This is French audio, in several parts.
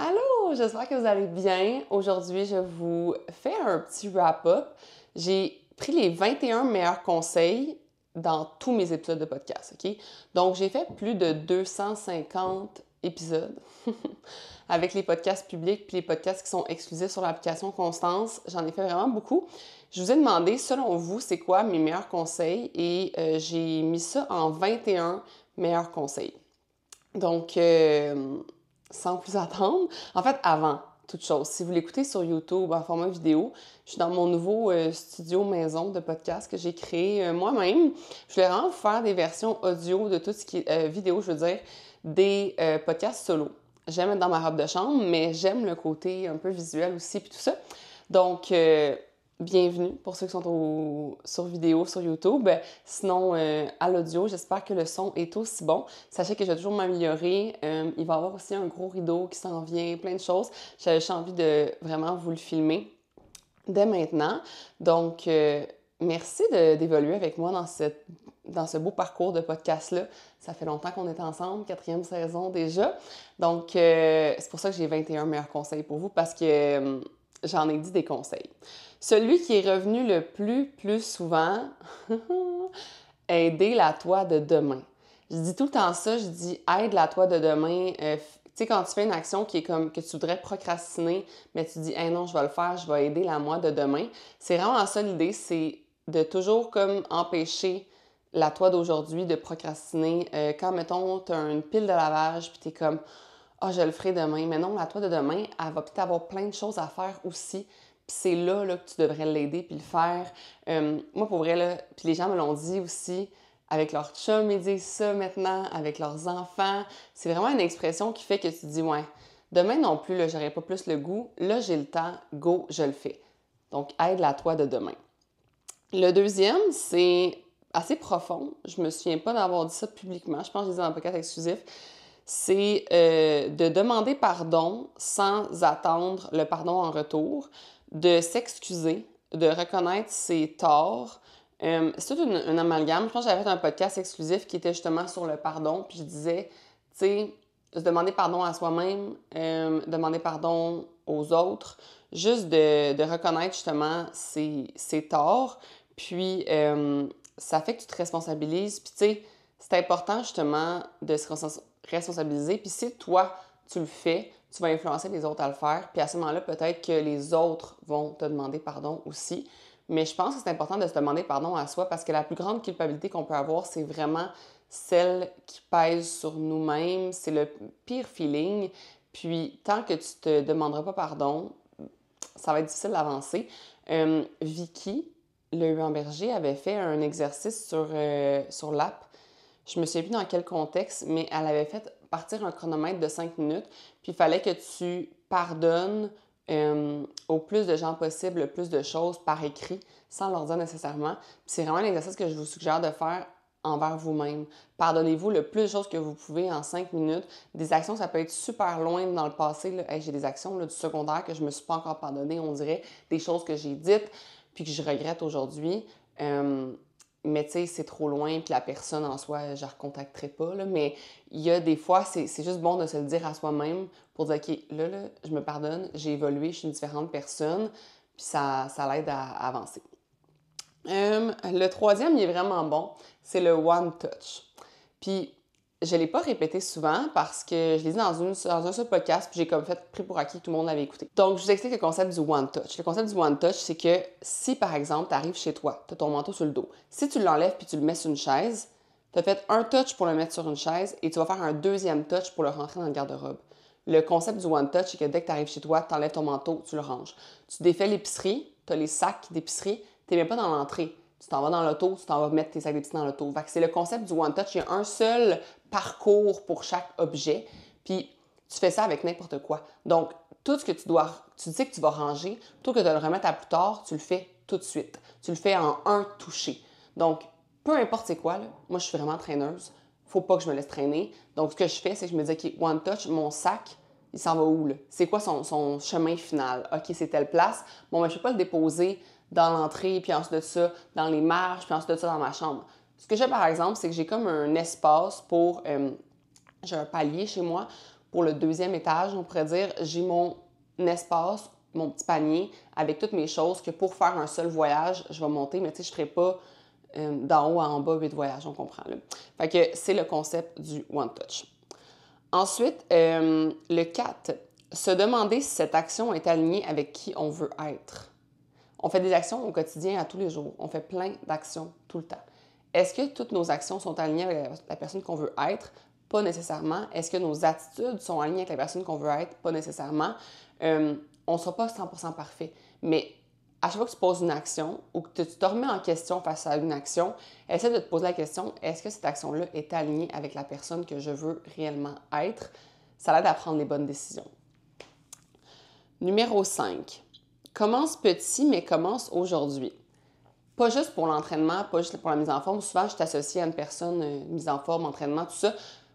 Allô, j'espère que vous allez bien. Aujourd'hui, je vous fais un petit wrap-up. J'ai pris les 21 meilleurs conseils dans tous mes épisodes de podcast, OK? Donc, j'ai fait plus de 250 épisodes avec les podcasts publics puis les podcasts qui sont exclusifs sur l'application Constance. J'en ai fait vraiment beaucoup. Je vous ai demandé, selon vous, c'est quoi mes meilleurs conseils et j'ai mis ça en 21 meilleurs conseils. Donc, sans plus attendre, en fait, avant toute chose, si vous l'écoutez sur YouTube en format vidéo, je suis dans mon nouveau studio maison de podcast que j'ai créé moi-même. Je voulais vraiment faire des versions audio de tout ce qui est vidéo, je veux dire, des podcasts solo. J'aime être dans ma robe de chambre, mais j'aime le côté un peu visuel aussi, puis tout ça. Donc, bienvenue pour ceux qui sont sur vidéo, sur YouTube. Sinon, à l'audio, j'espère que le son est aussi bon. Sachez que je vais toujours m'améliorer. Il va y avoir aussi un gros rideau qui s'en vient, plein de choses. J'avais juste envie de vraiment vous le filmer dès maintenant. Donc, merci d'évoluer avec moi dans ce beau parcours de podcast-là. Ça fait longtemps qu'on est ensemble, 4e saison déjà. Donc, c'est pour ça que j'ai 21 meilleurs conseils pour vous parce que j'en ai dit des conseils. Celui qui est revenu le plus souvent, aider la toi de demain. Je dis tout le temps ça, je dis aide la toi de demain. Tu sais, quand tu fais une action qui est comme que tu voudrais procrastiner, mais tu dis, hey non, je vais le faire, je vais aider la moi de demain. C'est vraiment ça l'idée, c'est de toujours comme empêcher la toi d'aujourd'hui de procrastiner. Quand, mettons, tu as une pile de lavage, puis tu es comme, ah, je le ferai demain. Mais non, la toi de demain, elle va peut-être avoir plein de choses à faire aussi. Puis c'est là que tu devrais l'aider puis le faire. Moi, pour vrai, là, puis les gens me l'ont dit aussi, avec leurs chums, ils disent ça maintenant, avec leurs enfants. C'est vraiment une expression qui fait que tu te dis, ouais, demain non plus, là, j'aurais pas plus le goût. Là, j'ai le temps, go, je le fais. Donc, aide la toi de demain. Le deuxième, c'est assez profond. Je me souviens pas d'avoir dit ça publiquement. Je pense que je l'ai dit dans un podcast exclusif. C'est de demander pardon sans attendre le pardon en retour, de s'excuser, de reconnaître ses torts. C'est tout un amalgame. Je pense que j'avais fait un podcast exclusif qui était justement sur le pardon, puis je disais, tu sais, se demander pardon à soi-même, demander pardon aux autres, juste de reconnaître justement ses torts, puis ça fait que tu te responsabilises, puis tu sais, c'est important justement de se responsabiliser. Puis si toi, tu le fais, tu vas influencer les autres à le faire. Puis à ce moment-là, peut-être que les autres vont te demander pardon aussi. Mais je pense que c'est important de se demander pardon à soi parce que la plus grande culpabilité qu'on peut avoir, c'est vraiment celle qui pèse sur nous-mêmes. C'est le pire feeling. Puis tant que tu te demanderas pas pardon, ça va être difficile d'avancer. Vicky, le Huan-Berger, avait fait un exercice sur l'app. Je me souviens plus dans quel contexte, mais elle avait fait partir un chronomètre de 5 minutes, puis il fallait que tu pardonnes au plus de gens possible, le plus de choses par écrit, sans leur dire nécessairement. Puis c'est vraiment l'exercice que je vous suggère de faire envers vous-même. Pardonnez-vous le plus de choses que vous pouvez en 5 minutes. Des actions, ça peut être super loin dans le passé. Là. Hey, j'ai des actions là, du secondaire que je me suis pas encore pardonné, on dirait, des choses que j'ai dites, puis que je regrette aujourd'hui. Mais tu sais, c'est trop loin, puis la personne en soi, je la recontacterai pas. Là, mais il y a des fois, c'est juste bon de se le dire à soi-même pour dire, OK, là, je me pardonne, j'ai évolué, je suis une différente personne, puis ça l'aide à avancer. Le troisième, il est vraiment bon, c'est le One Touch. Puis, je ne l'ai pas répété souvent parce que je l'ai dit dans un seul podcast, puis j'ai comme fait pris pour acquis que tout le monde l'avait écouté. Donc, je vous explique le concept du One Touch. Le concept du One Touch, c'est que si, par exemple, tu arrives chez toi, tu as ton manteau sur le dos, si tu l'enlèves puis tu le mets sur une chaise, tu as fait un touch pour le mettre sur une chaise et tu vas faire un deuxième touch pour le rentrer dans le garde-robe. Le concept du One Touch, c'est que dès que tu arrives chez toi, tu enlèves ton manteau, tu le ranges. Tu défais l'épicerie, tu as les sacs d'épicerie, tu n'es même pas dans l'entrée. Tu t'en vas dans l'auto, tu t'en vas mettre tes sacs d'épicerie dans l'auto. C'est le concept du One Touch. Il y a un seul parcours pour chaque objet, puis tu fais ça avec n'importe quoi. Donc, tout ce que tu sais que tu vas ranger, tout que de le remettre à plus tard, tu le fais tout de suite. Tu le fais en un toucher. Donc, peu importe c'est quoi, là, moi je suis vraiment traîneuse, faut pas que je me laisse traîner. Donc, ce que je fais, c'est que je me dis, OK, One Touch, mon sac, il s'en va où, là? C'est quoi son chemin final? OK, c'est telle place. Bon, ben, je peux pas le déposer dans l'entrée, puis ensuite de ça, dans les marches, puis ensuite de ça, dans ma chambre. Ce que j'ai, par exemple, c'est que j'ai comme un espace pour... j'ai un palier chez moi pour le deuxième étage, on pourrait dire, j'ai mon espace, mon petit panier avec toutes mes choses que pour faire un seul voyage, je vais monter, mais tu sais, je ne ferai pas d'en haut à en bas 8 voyages, on comprend là. Fait que c'est le concept du One Touch. Ensuite, le 4, se demander si cette action est alignée avec qui on veut être. On fait des actions au quotidien à tous les jours. On fait plein d'actions tout le temps. Est-ce que toutes nos actions sont alignées avec la personne qu'on veut être? Pas nécessairement. Est-ce que nos attitudes sont alignées avec la personne qu'on veut être? Pas nécessairement. On ne sera pas 100% parfait. Mais à chaque fois que tu poses une action ou que tu te remets en question face à une action, essaie de te poser la question, est-ce que cette action-là est alignée avec la personne que je veux réellement être? Ça l'aide à prendre les bonnes décisions. Numéro 5. Commence petit, mais commence aujourd'hui. Pas juste pour l'entraînement, pas juste pour la mise en forme. Souvent, je t'associe à une personne mise en forme, entraînement, tout ça,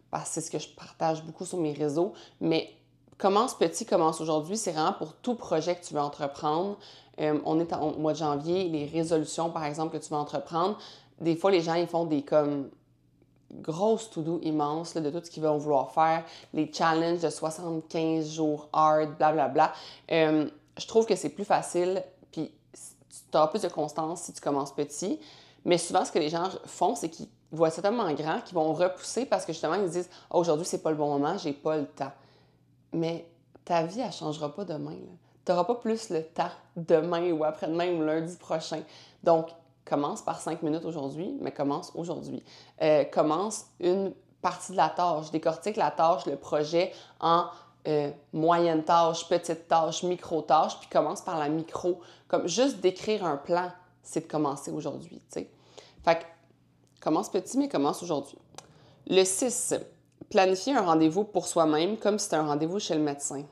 parce que c'est ce que je partage beaucoup sur mes réseaux. Mais commence petit, commence aujourd'hui. C'est vraiment pour tout projet que tu veux entreprendre. On est au mois de janvier, les résolutions, par exemple, que tu veux entreprendre. Des fois, les gens, ils font des comme grosses to-do immenses là, de tout ce qu'ils vont vouloir faire, les challenges de 75 jours hard, blablabla. Je trouve que c'est plus facile, puis tu auras plus de constance si tu commences petit. Mais souvent, ce que les gens font, c'est qu'ils voient ça tellement grand qu'ils vont repousser parce que justement, ils se disent « Oh, aujourd'hui, c'est pas le bon moment, j'ai pas le temps. » Mais ta vie, elle changera pas demain. Tu n'auras pas plus le temps demain ou après-demain ou lundi prochain. Donc, commence par 5 minutes aujourd'hui, mais commence aujourd'hui. Commence une partie de la tâche. Décortique la tâche, le projet en moyenne tâche, petite tâche, micro-tâche, puis commence par la micro. Comme juste d'écrire un plan, c'est de commencer aujourd'hui, tu sais. Fait que, commence petit, mais commence aujourd'hui. Le 6, planifier un rendez-vous pour soi-même comme si c'était un rendez-vous chez le médecin.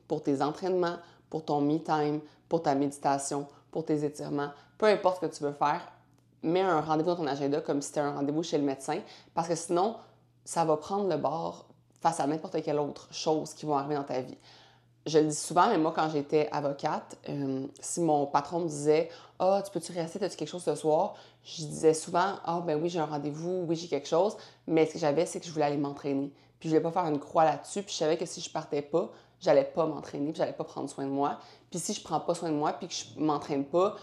Pour tes entraînements, pour ton me-time, pour ta méditation, pour tes étirements, peu importe ce que tu veux faire, mets un rendez-vous dans ton agenda comme si c'était un rendez-vous chez le médecin parce que sinon, ça va prendre le bord face à n'importe quelle autre chose qui va arriver dans ta vie. Je le dis souvent, mais moi, quand j'étais avocate, si mon patron me disait « Ah, tu peux-tu rester, as-tu quelque chose ce soir? » Je disais souvent « Ah, ben oui, j'ai un rendez-vous, oui, j'ai quelque chose. » Mais ce que j'avais, c'est que je voulais aller m'entraîner. Puis je voulais pas faire une croix là-dessus. Puis je savais que si je partais pas, j'allais pas m'entraîner, puis j'allais pas prendre soin de moi. Puis si je prends pas soin de moi, puis que je m'entraîne pas,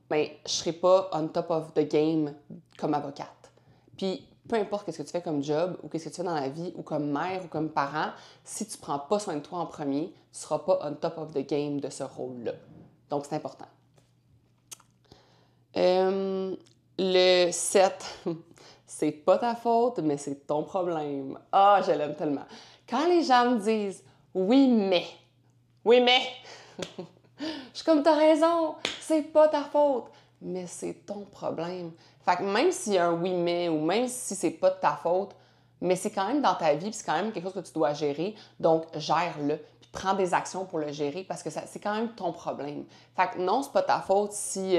ben je serai pas on top of the game comme avocate. Puis peu importe ce que tu fais comme job ou ce que tu fais dans la vie ou comme mère ou comme parent, si tu ne prends pas soin de toi en premier, tu ne seras pas on top of the game de ce rôle-là. Donc, c'est important. Le 7, c'est pas ta faute, mais c'est ton problème. Ah, je l'aime tellement. Quand les gens me disent « oui, mais », je suis comme « t'as raison, c'est pas ta faute », mais c'est ton problème. Fait que même s'il y a un oui mais ou même si c'est pas de ta faute, mais c'est quand même dans ta vie, puis c'est quand même quelque chose que tu dois gérer, donc gère-le, puis prends des actions pour le gérer parce que c'est quand même ton problème. Fait que non, c'est pas ta faute si,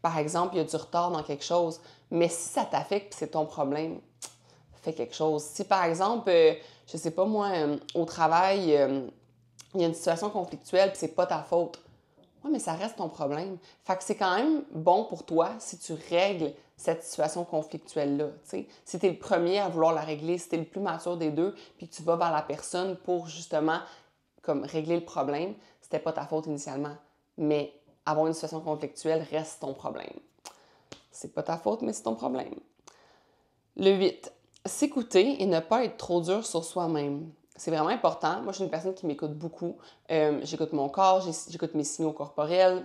par exemple, il y a du retard dans quelque chose, mais si ça t'affecte puis c'est ton problème, fais quelque chose. Si par exemple, je sais pas moi, au travail, il y a une situation conflictuelle puis c'est pas ta faute, oui, mais ça reste ton problème. Fait que c'est quand même bon pour toi si tu règles cette situation conflictuelle-là. T'sais. Si tu es le premier à vouloir la régler, si tu es le plus mature des deux, puis que tu vas vers la personne pour justement comme régler le problème, c'était pas ta faute initialement. Mais avoir une situation conflictuelle reste ton problème. C'est pas ta faute, mais c'est ton problème. Le 8. S'écouter et ne pas être trop dur sur soi-même. C'est vraiment important. Moi, je suis une personne qui m'écoute beaucoup. J'écoute mon corps, j'écoute mes signaux corporels,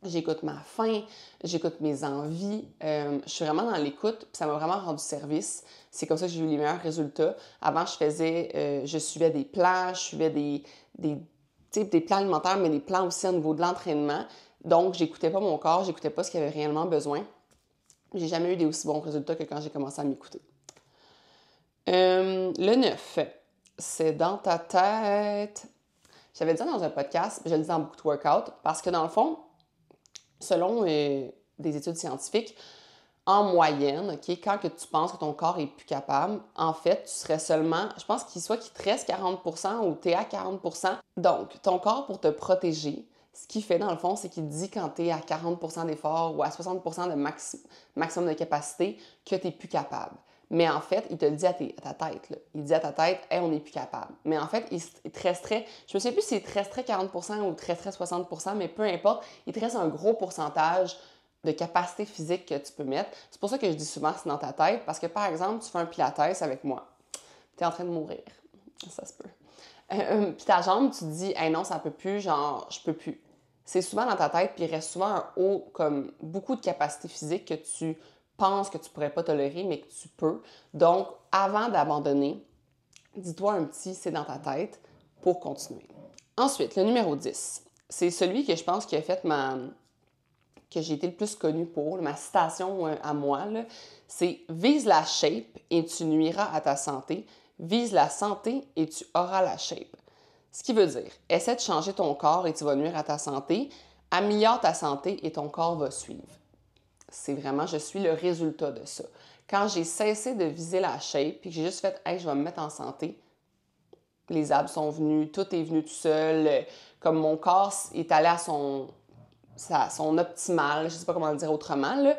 j'écoute ma faim, j'écoute mes envies. Je suis vraiment dans l'écoute, puis ça m'a vraiment rendu service. C'est comme ça que j'ai eu les meilleurs résultats. Avant, je suivais des plans, je suivais des plans alimentaires, mais des plans aussi au niveau de l'entraînement. Donc, j'écoutais pas mon corps, j'écoutais pas ce qu'il avait réellement besoin. J'ai jamais eu des aussi bons résultats que quand j'ai commencé à m'écouter. Le 9, c'est dans ta tête. J'avais dit ça dans un podcast, je le dis dans beaucoup de workouts, parce que dans le fond, selon des études scientifiques, en moyenne, okay, quand que tu penses que ton corps est plus capable, en fait, tu serais seulement, je pense qu'il te reste 40% ou tu es à 40%. Donc, ton corps, pour te protéger, ce qu'il fait dans le fond, c'est qu'il dit quand tu es à 40% d'effort ou à 60% de maximum de capacité que tu n'es plus capable. Mais en fait, il te le dit à ta tête. Là. Il dit à ta tête, hey, on n'est plus capable. Mais en fait, il te resterait, je me souviens plus s'il te resterait 40% ou te resterait 60%, mais peu importe, il te reste un gros pourcentage de capacité physique que tu peux mettre. C'est pour ça que je dis souvent c'est dans ta tête, parce que par exemple, tu fais un pilates avec moi, tu es en train de mourir. Ça se peut. Puis ta jambe, tu te dis, hey, non, ça peut plus, genre, je peux plus. C'est souvent dans ta tête, puis il reste souvent un haut, comme beaucoup de capacité physique que tu penses que tu pourrais pas tolérer, mais que tu peux. Donc, avant d'abandonner, dis-toi un petit c'est dans ta tête pour continuer. Ensuite, le numéro 10, c'est celui que je pense qui a fait que j'ai été le plus connue pour, ma citation à moi, là, c'est « Vise la shape et tu nuiras à ta santé. Vise la santé et tu auras la shape. » Ce qui veut dire, essaie de changer ton corps et tu vas nuire à ta santé. Améliore ta santé et ton corps va suivre. C'est vraiment, je suis le résultat de ça. Quand j'ai cessé de viser la shape puis que j'ai juste fait « Hey, je vais me mettre en santé », les abs sont venus, tout est venu tout seul. Comme mon corps est allé à son optimal, je ne sais pas comment le dire autrement. Là.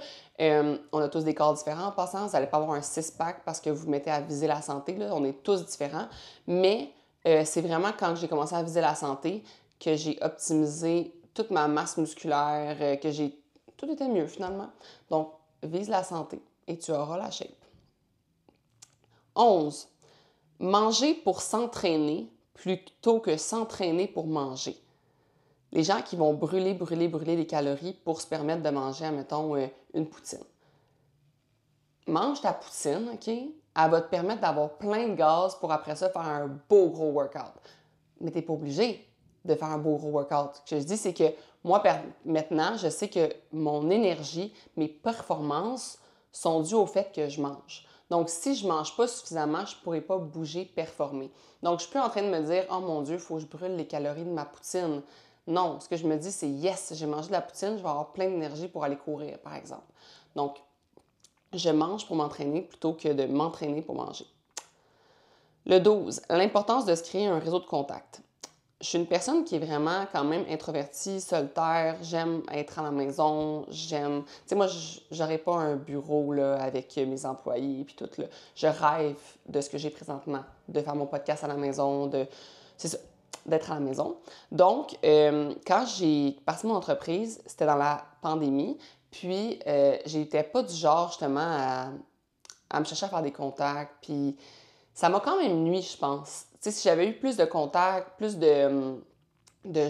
On a tous des corps différents en passant. Vous n'allez pas avoir un six-pack parce que vous mettez à viser la santé. Là. On est tous différents. Mais c'est vraiment quand j'ai commencé à viser la santé que j'ai optimisé toute ma masse musculaire, tout était mieux finalement. Donc, vise la santé et tu auras la shape. 11. Manger pour s'entraîner plutôt que s'entraîner pour manger. Les gens qui vont brûler des calories pour se permettre de manger, admettons, une poutine. Mange ta poutine, OK? Elle va te permettre d'avoir plein de gaz pour après ça faire un beau gros workout. Mais tu n'es pas obligé de faire un beau gros workout. Ce que je dis, c'est que moi, maintenant, je sais que mon énergie, mes performances sont dues au fait que je mange. Donc, si je ne mange pas suffisamment, je ne pourrai pas bouger, performer. Donc, je suis plus en train de me dire « Oh mon Dieu, il faut que je brûle les calories de ma poutine. » Non, ce que je me dis, c'est « Yes, j'ai mangé de la poutine, je vais avoir plein d'énergie pour aller courir, par exemple. » Donc, je mange pour m'entraîner plutôt que de m'entraîner pour manger. Le 12, l'importance de se créer un réseau de contacts. Je suis une personne qui est vraiment quand même introvertie, solitaire. J'aime être à la maison. Tu sais, moi, j'aurais pas un bureau là, avec mes employés puis tout. Là. Je rêve de ce que j'ai présentement, de faire mon podcast à la maison, c'est ça, d'être à la maison. Donc, quand j'ai parti mon entreprise, c'était dans la pandémie. Puis, j'étais pas du genre, justement, à me chercher à faire des contacts. Puis, ça m'a quand même nui, je pense. Tu sais, si j'avais eu plus de contacts, plus de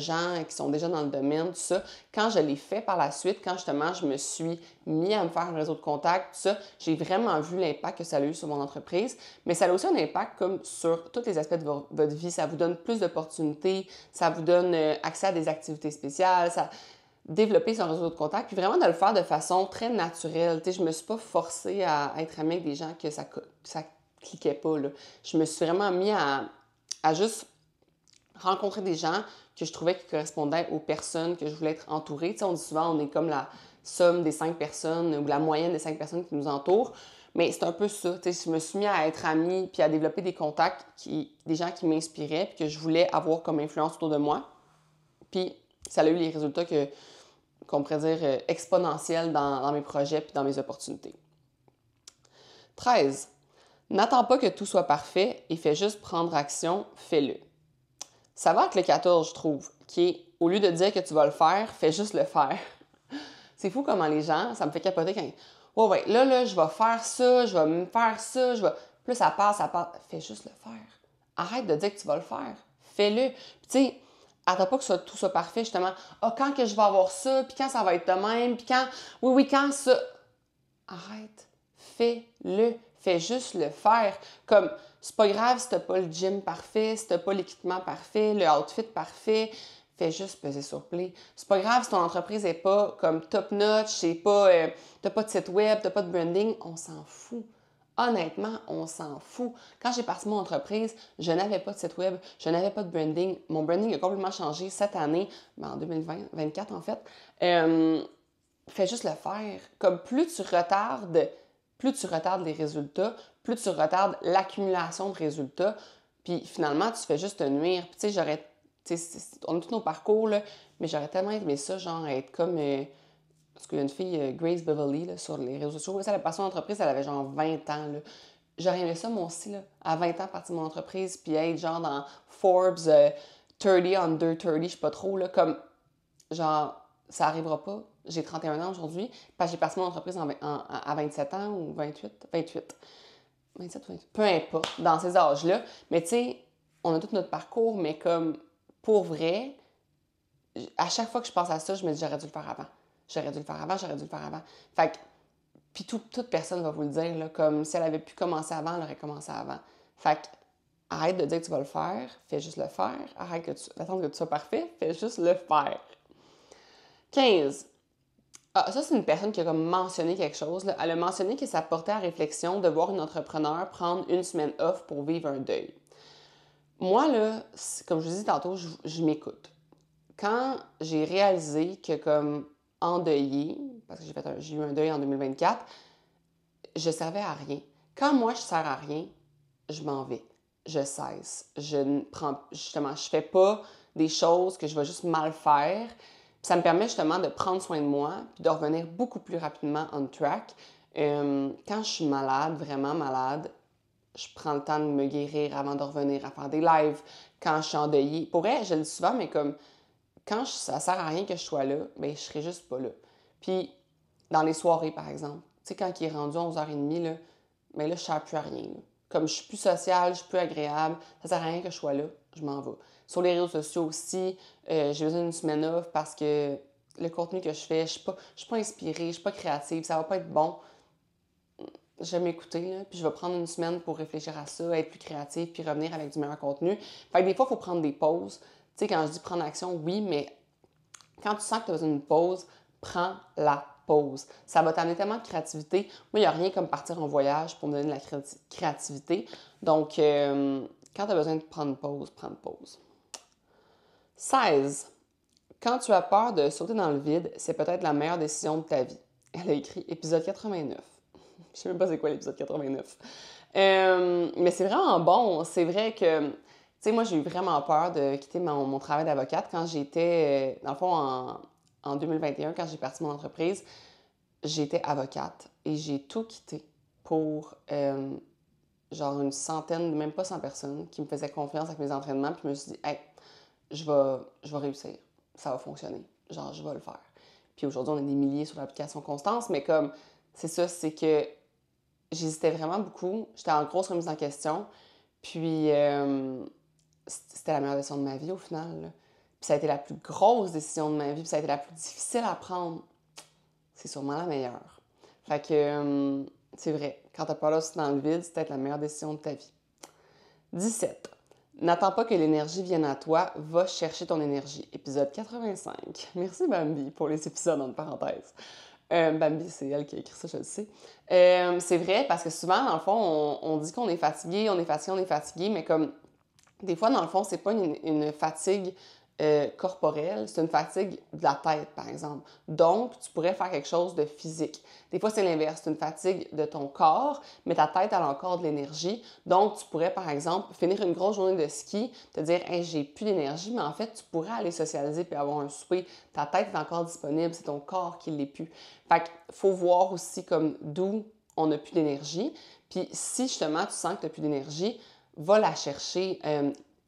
gens qui sont déjà dans le domaine, tout ça, quand je l'ai fait par la suite, quand justement je me suis mis à me faire un réseau de contacts, tout ça, j'ai vraiment vu l'impact que ça a eu sur mon entreprise. Mais ça a aussi un impact comme sur tous les aspects de votre vie. Ça vous donne plus d'opportunités, ça vous donne accès à des activités spéciales, ça développer son réseau de contacts, puis vraiment de le faire de façon très naturelle. Tu sais, je me suis pas forcée à être amie avec des gens que ça cliquait pas, là. Je me suis vraiment mis à juste rencontrer des gens que je trouvais qui correspondaient aux personnes que je voulais être entourée. Tu sais, on dit souvent on est comme la somme des 5 personnes ou la moyenne des 5 personnes qui nous entourent. Mais c'est un peu ça. Tu sais, je me suis mis à être amie puis à développer des contacts, des gens qui m'inspiraient puis que je voulais avoir comme influence autour de moi. Puis ça a eu les résultats qu'on pourrait dire exponentiels dans mes projets puis dans mes opportunités. 13. N'attends pas que tout soit parfait et fais juste prendre action, fais-le. Ça va avec le 14, je trouve, qui est, au lieu de dire que tu vas le faire, fais juste le faire. C'est fou comment les gens, ça me fait capoter quand oh ouais, là, je vais faire ça, je vais me faire ça, je vais... Plus ça passe. Fais juste le faire. Arrête de dire que tu vas le faire. Fais-le. Puis tu sais, attends pas que tout soit parfait, justement. Ah, quand que je vais avoir ça, puis quand ça va être de même, puis quand... Oui, quand ça... Arrête. Fais-le. Fais juste le faire. Comme, c'est pas grave si t'as pas le gym parfait, si t'as pas l'équipement parfait, le outfit parfait. Fais juste peser sur play. C'est pas grave si ton entreprise est pas comme top notch, t'as pas de site web, t'as pas de branding. On s'en fout. Honnêtement, on s'en fout. Quand j'ai parti mon entreprise, je n'avais pas de site web, je n'avais pas de branding. Mon branding a complètement changé cette année, en 2024 en fait. Fais juste le faire. Comme plus tu retardes les résultats, plus tu retardes l'accumulation de résultats, puis finalement, tu fais juste te nuire. Puis tu sais, on a tous nos parcours, là, mais j'aurais tellement aimé ça, genre être comme... parce qu'il y a une fille, Grace Beverly, là, sur les réseaux sociaux. Elle a passé son entreprise, elle avait genre 20 ans, là. j'aurais aimé ça, moi aussi, là, à 20 ans, partir de mon entreprise, puis être genre dans Forbes 30 under 30, je sais pas trop, là, comme, genre, ça arrivera pas. J'ai 31 ans aujourd'hui, parce que j'ai parti mon entreprise à 27 ans ou 28, 27, 28, peu importe, dans ces âges-là. Mais tu sais, on a tout notre parcours, mais comme, pour vrai, à chaque fois que je pense à ça, je me dis, j'aurais dû le faire avant. J'aurais dû le faire avant, j'aurais dû le faire avant. Fait que, puis toute personne va vous le dire, là, comme si elle avait pu commencer avant, elle aurait commencé avant. Fait que, arrête de dire que tu vas le faire, fais juste le faire. Arrête d'attendre que tu sois parfait, fais juste le faire. 15. Ah, ça, c'est une personne qui a comme mentionné quelque chose, là. Elle a mentionné que ça portait à réflexion de voir une entrepreneur prendre une semaine off pour vivre un deuil. Moi, là, comme je vous dis tantôt, je m'écoute. Quand j'ai réalisé que comme endeuillée, parce que j'ai eu un deuil en 2024, je servais à rien. Quand moi, je sers à rien, je m'en vais. Je cesse. Je ne prends, justement, je fais pas des choses que je vais juste mal faire. Puis ça me permet justement de prendre soin de moi puis de revenir beaucoup plus rapidement on track. Quand je suis malade, vraiment malade, je prends le temps de me guérir avant de revenir à faire des lives. Quand je suis endeuillée, pour vrai, je le dis souvent, mais comme quand ça sert à rien que je sois là, bien, je serai juste pas là. Puis, dans les soirées, par exemple, tu sais, quand il est rendu 11h30, là, bien là, je ne sers plus à rien. Là. Comme je suis plus sociale, je suis plus agréable, ça sert à rien que je sois là, je m'en vais. Sur les réseaux sociaux aussi, j'ai besoin d'une semaine off parce que le contenu que je fais, je suis pas inspirée, je suis pas créative, ça va pas être bon. Je vais m'écouter, là, puis je vais prendre une semaine pour réfléchir à ça, être plus créative, puis revenir avec du meilleur contenu. Fait que des fois, il faut prendre des pauses. Tu sais, quand je dis prendre action, oui, mais quand tu sens que tu as besoin d'une pause, prends la pause. Ça va t'amener tellement de créativité. Moi, il n'y a rien comme partir en voyage pour me donner de la créativité. Donc, quand tu as besoin de prendre une pause, prends une pause. 16. Quand tu as peur de sauter dans le vide, c'est peut-être la meilleure décision de ta vie. Elle a écrit épisode 89. Je sais même pas c'est quoi l'épisode 89. Mais c'est vraiment bon. C'est vrai que, tu sais, moi, j'ai eu vraiment peur de quitter mon travail d'avocate quand j'étais, dans le fond, en 2021, quand j'ai parti mon entreprise, j'étais avocate et j'ai tout quitté pour, genre, une centaine, même pas 100 personnes qui me faisaient confiance avec mes entraînements. Puis je me suis dit, hey, je vais réussir. Ça va fonctionner. Genre, je vais le faire. Puis aujourd'hui, on a des milliers sur l'application Constance, mais comme, c'est ça, c'est que j'hésitais vraiment beaucoup. J'étais en grosse remise en question. Puis, c'était la meilleure décision de ma vie au final. Là. Puis ça a été la plus grosse décision de ma vie. Puis ça a été la plus difficile à prendre. C'est sûrement la meilleure. Fait que, c'est vrai. Quand t'as pas là dans le vide, c'est peut-être la meilleure décision de ta vie. 17. N'attends pas que l'énergie vienne à toi. Va chercher ton énergie. Épisode 85. Merci Bambi pour les épisodes entre parenthèses. Bambi, c'est elle qui a écrit ça, je le sais. C'est vrai parce que souvent, dans le fond, on dit qu'on est fatigué, mais comme des fois, dans le fond, c'est pas une fatigue corporelle, c'est une fatigue de la tête, par exemple. Donc, tu pourrais faire quelque chose de physique. Des fois, c'est l'inverse, c'est une fatigue de ton corps, mais ta tête, elle a encore de l'énergie. Donc, tu pourrais, par exemple, finir une grosse journée de ski, te dire « Hey, j'ai plus d'énergie », mais en fait, tu pourrais aller socialiser puis avoir un souper. Ta tête est encore disponible, c'est ton corps qui l'est plus. Fait qu'il faut voir aussi comme d'où on n'a plus d'énergie. Puis si, justement, tu sens que tu n'as plus d'énergie, va la chercher.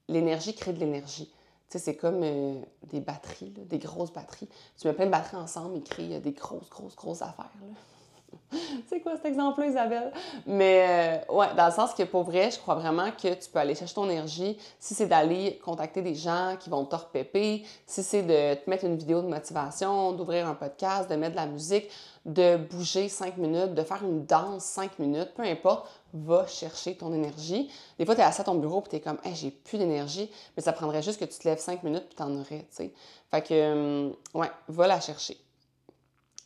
L'énergie crée de l'énergie. Tu sais, c'est comme des batteries, là, des grosses batteries. Tu mets plein de batteries ensemble, ils créent des grosses affaires. Là. C'est quoi cet exemple-là, Isabelle? Mais ouais, dans le sens que pour vrai, je crois vraiment que tu peux aller chercher ton énergie. Si c'est d'aller contacter des gens qui vont te repéper, si c'est de te mettre une vidéo de motivation, d'ouvrir un podcast, de mettre de la musique, de bouger 5 minutes, de faire une danse 5 minutes, peu importe, va chercher ton énergie. Des fois, tu es assis à ton bureau et tu es comme hey, j'ai plus d'énergie, mais ça prendrait juste que tu te lèves 5 minutes puis tu en aurais, tu sais. Fait que, ouais, va la chercher.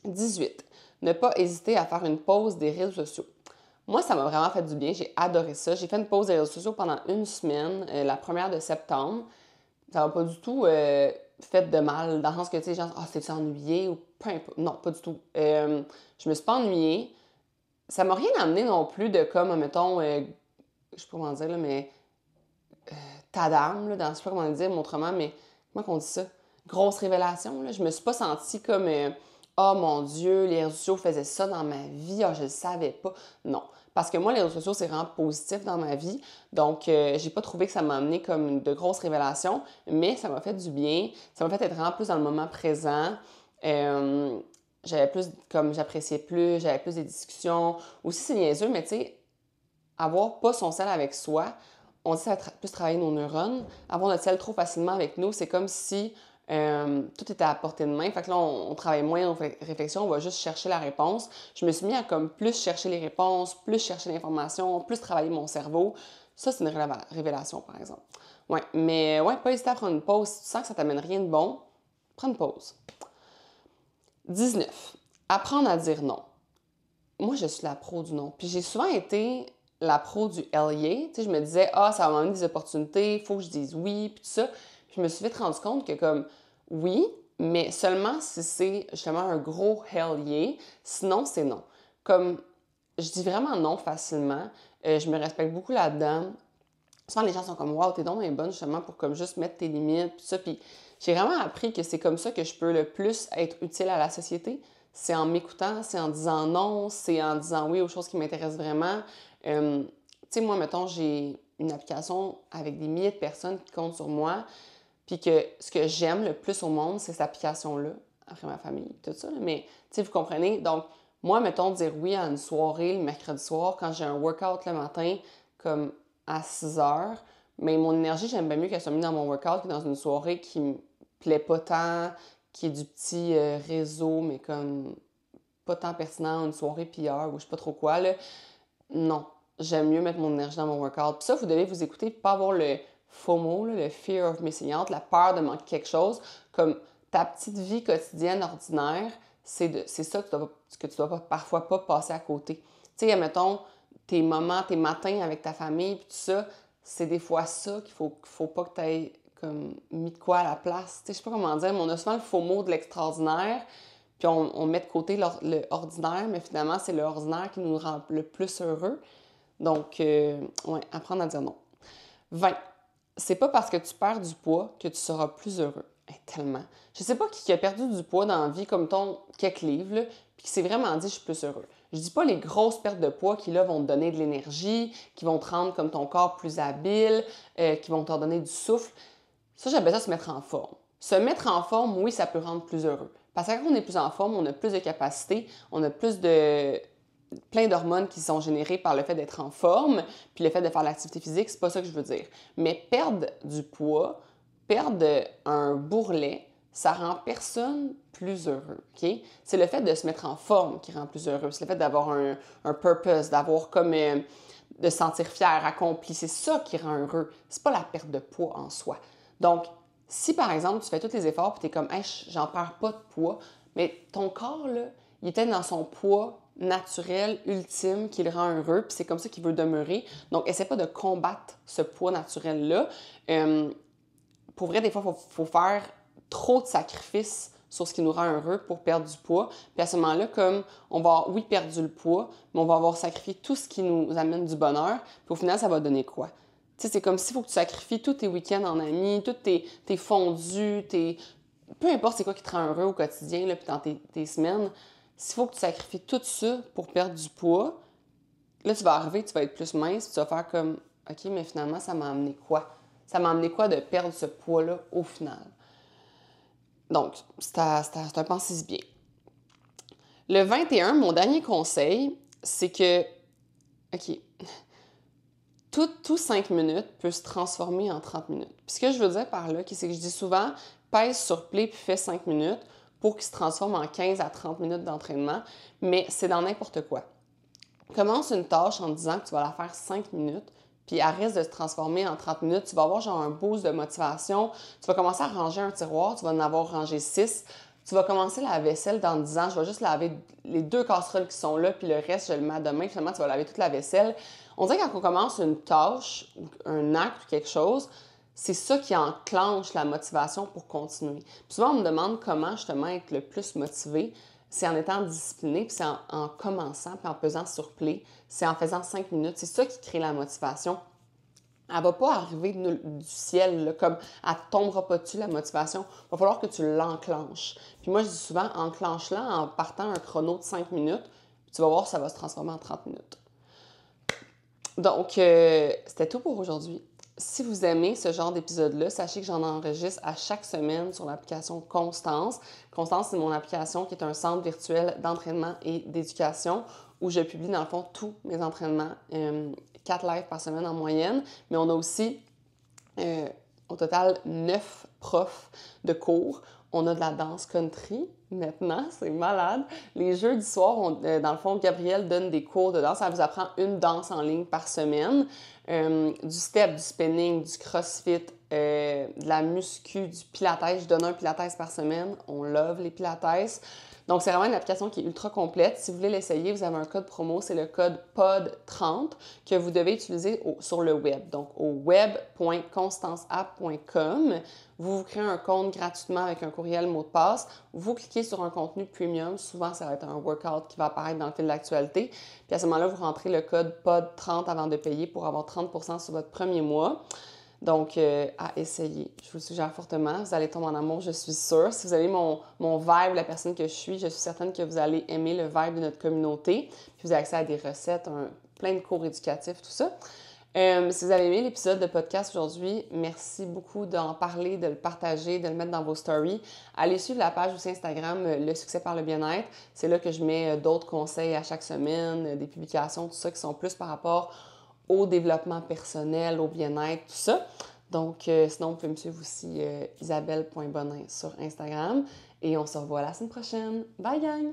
18. Ne pas hésiter à faire une pause des réseaux sociaux. Moi, ça m'a vraiment fait du bien. J'ai adoré ça. J'ai fait une pause des réseaux sociaux pendant une semaine, la première de septembre. Ça m'a pas du tout fait de mal, dans le sens que, tu sais, genre, ah, t'es-tu ennuyé ou peu importe. Non, pas du tout. Je me suis pas ennuyée. Ça m'a rien amené non plus de comme, mettons, je sais pas comment dire, là, mais Tadam, là, dans, je sais pas comment le dire autrement, mais comment on dit ça? Grosse révélation, là. Je me suis pas sentie comme « Oh mon Dieu, les réseaux sociaux faisaient ça dans ma vie, ah, je le savais pas. » Non. Parce que moi, les réseaux sociaux, c'est vraiment positif dans ma vie. Donc, j'ai pas trouvé que ça m'a amené comme de grosses révélations, mais ça m'a fait du bien. Ça m'a fait être vraiment plus dans le moment présent. J'avais plus, comme j'appréciais plus, j'avais plus des discussions. Aussi, c'est niaiseux, mais tu sais, avoir pas son sel avec soi, on dit que ça va plus travailler nos neurones. Avoir notre sel trop facilement avec nous, c'est comme si tout était à portée de main. Fait que là, on travaille moins en réflexion, on va juste chercher la réponse. Je me suis mis à comme plus chercher les réponses, plus chercher l'information, plus travailler mon cerveau. Ça, c'est une révélation, par exemple. Ouais, mais ouais, pas hésiter à prendre une pause. Si tu sens que ça t'amène rien de bon, prends une pause. 19. Apprendre à dire non. Moi, je suis la pro du non. Puis j'ai souvent été la pro du hell yeah. Tu sais, je me disais, ah, ça va m'amener des opportunités, il faut que je dise oui, puis tout ça. Puis je me suis vite rendu compte que, comme, oui, mais seulement si c'est justement un gros hell yeah. Sinon, c'est non. Comme, je dis vraiment non facilement. Je me respecte beaucoup là-dedans. Souvent, les gens sont comme, wow, t'es donc bien bonne justement pour comme juste mettre tes limites, puis ça. Puis j'ai vraiment appris que c'est comme ça que je peux le plus être utile à la société. C'est en m'écoutant, c'est en disant non, c'est en disant oui aux choses qui m'intéressent vraiment. Tu sais, moi, mettons, j'ai une application avec des milliers de personnes qui comptent sur moi, puis que ce que j'aime le plus au monde, c'est cette application-là, après ma famille, tout ça. Mais, tu sais, vous comprenez? Donc, moi, mettons, dire oui à une soirée le mercredi soir, quand j'ai un workout le matin, comme à 6 heures, mais mon énergie, j'aime bien mieux qu'elle soit mise dans mon workout que dans une soirée qui me plaît pas tant, qui est du petit réseau, mais comme pas tant pertinent, une soirée PR ou je sais pas trop quoi, là. Non, j'aime mieux mettre mon énergie dans mon workout. Puis ça, vous devez vous écouter pour pas avoir le FOMO, là, le fear of missing out, la peur de manquer quelque chose. Comme ta petite vie quotidienne ordinaire, c'est ça que tu dois parfois pas passer à côté. Tu sais, admettons, tes moments, tes matins avec ta famille, puis tout ça, c'est des fois ça qu'il faut pas que tu aies comme mis de quoi à la place. Tu sais, je sais pas comment dire, mais on a souvent le FOMO de l'extraordinaire, puis on met de côté le ordinaire, mais finalement, c'est le ordinaire qui nous rend le plus heureux. Donc, ouais, apprendre à dire non. 20. C'est pas parce que tu perds du poids que tu seras plus heureux. Tellement. Je sais pas qui a perdu du poids dans la vie comme ton quelques livres, là, puis qui s'est vraiment dit je suis plus heureux. Je dis pas les grosses pertes de poids qui là vont te donner de l'énergie, qui vont te rendre comme ton corps plus habile, qui vont te donner du souffle. Ça, j'appelle ça se mettre en forme. Se mettre en forme, oui, ça peut rendre plus heureux. Parce que quand on est plus en forme, on a plus de capacité, on a plus de plein d'hormones qui sont générées par le fait d'être en forme, puis le fait de faire l'activité physique, c'est pas ça que je veux dire. Mais perdre du poids, perdre un bourrelet, ça rend personne plus heureux, OK? C'est le fait de se mettre en forme qui rend plus heureux. C'est le fait d'avoir un purpose, d'avoir comme... de se sentir fier, accompli. C'est ça qui rend heureux. C'est pas la perte de poids en soi. Donc, si par exemple, tu fais tous les efforts et tu es comme, hey, j'en perds pas de poids, mais ton corps, là, il était dans son poids naturel, ultime, qui le rend heureux, puis c'est comme ça qu'il veut demeurer. Donc, essaie pas de combattre ce poids naturel-là. Pour vrai, des fois, il faut faire trop de sacrifices sur ce qui nous rend heureux pour perdre du poids. Puis à ce moment-là, comme on va, oui, perdre du poids, mais on va avoir sacrifié tout ce qui nous amène du bonheur. Puis au final, ça va donner quoi? Tu sais, c'est comme s'il faut que tu sacrifies tous tes week-ends en amis, tous tes fondus, peu importe c'est quoi qui te rend heureux au quotidien, là, puis dans tes semaines. S'il faut que tu sacrifies tout ça pour perdre du poids, là, tu vas arriver, tu vas être plus mince, puis tu vas faire comme, OK, mais finalement, ça m'a amené quoi? Ça m'a amené quoi de perdre ce poids-là au final? Donc, c'est un pensez bien. Le 21, mon dernier conseil, c'est que, OK, tout 5 minutes peut se transformer en 30 minutes. Puis ce que je veux dire par là, c'est que je dis souvent, pèse sur play puis fais 5 minutes pour qu'il se transforme en 15 à 30 minutes d'entraînement, mais c'est dans n'importe quoi. Commence une tâche en disant que tu vas la faire 5 minutes, puis elle risque de se transformer en 30 minutes. Tu vas avoir genre un boost de motivation. Tu vas commencer à ranger un tiroir, tu vas en avoir rangé 6. Tu vas commencer la vaisselle en disant, je vais juste laver les 2 casseroles qui sont là, puis le reste, je le mets à demain. Finalement, tu vas laver toute la vaisselle. On dirait que quand on commence une tâche, un acte ou quelque chose, c'est ça qui enclenche la motivation pour continuer. Puis souvent, on me demande comment justement être le plus motivé. C'est en étant discipliné, puis c'est en commençant, puis en pesant sur play. C'est en faisant 5 minutes. C'est ça qui crée la motivation. Elle va pas arriver du ciel, là, comme elle tombera pas dessus, la motivation. Il va falloir que tu l'enclenches. Puis moi, je dis souvent, enclenche-la en partant un chrono de 5 minutes. Puis tu vas voir, ça va se transformer en 30 minutes. Donc, c'était tout pour aujourd'hui. Si vous aimez ce genre d'épisode-là, sachez que j'en enregistre à chaque semaine sur l'application Constance. Constance, c'est mon application qui est un centre virtuel d'entraînement et d'éducation où je publie dans le fond tous mes entraînements, 4 lives par semaine en moyenne. Mais on a aussi au total 9 profs de cours. On a de la danse country maintenant, c'est malade. Les jeudis soirs, dans le fond, Gabrielle donne des cours de danse. Elle vous apprend une danse en ligne par semaine. Du step, du spinning, du crossfit, de la muscu, du pilates. Je donne un pilates par semaine. On love les pilates. Donc, c'est vraiment une application qui est ultra complète. Si vous voulez l'essayer, vous avez un code promo, c'est le code POD30 que vous devez utiliser sur le web. Donc, au web.constanceapp.com, vous créez un compte gratuitement avec un courriel mot de passe. Vous cliquez sur un contenu premium. Souvent, ça va être un workout qui va apparaître dans le fil d'actualité. Puis à ce moment-là, vous rentrez le code POD30 avant de payer pour avoir 30% sur votre premier mois. Donc, à essayer. Je vous le suggère fortement. Vous allez tomber en amour, je suis sûre. Si vous avez mon vibe, la personne que je suis certaine que vous allez aimer le vibe de notre communauté. Puis vous avez accès à des recettes, plein de cours éducatifs, tout ça. Si vous avez aimé l'épisode de podcast aujourd'hui, merci beaucoup d'en parler, de le partager, de le mettre dans vos stories. Allez suivre la page aussi Instagram Le Succès par le bien-être. C'est là que je mets d'autres conseils à chaque semaine, des publications, tout ça qui sont plus par rapport au développement personnel, au bien-être, tout ça. Donc, sinon, vous pouvez me suivre aussi isabelle.bonin sur Instagram. Et on se revoit la semaine prochaine. Bye, gang!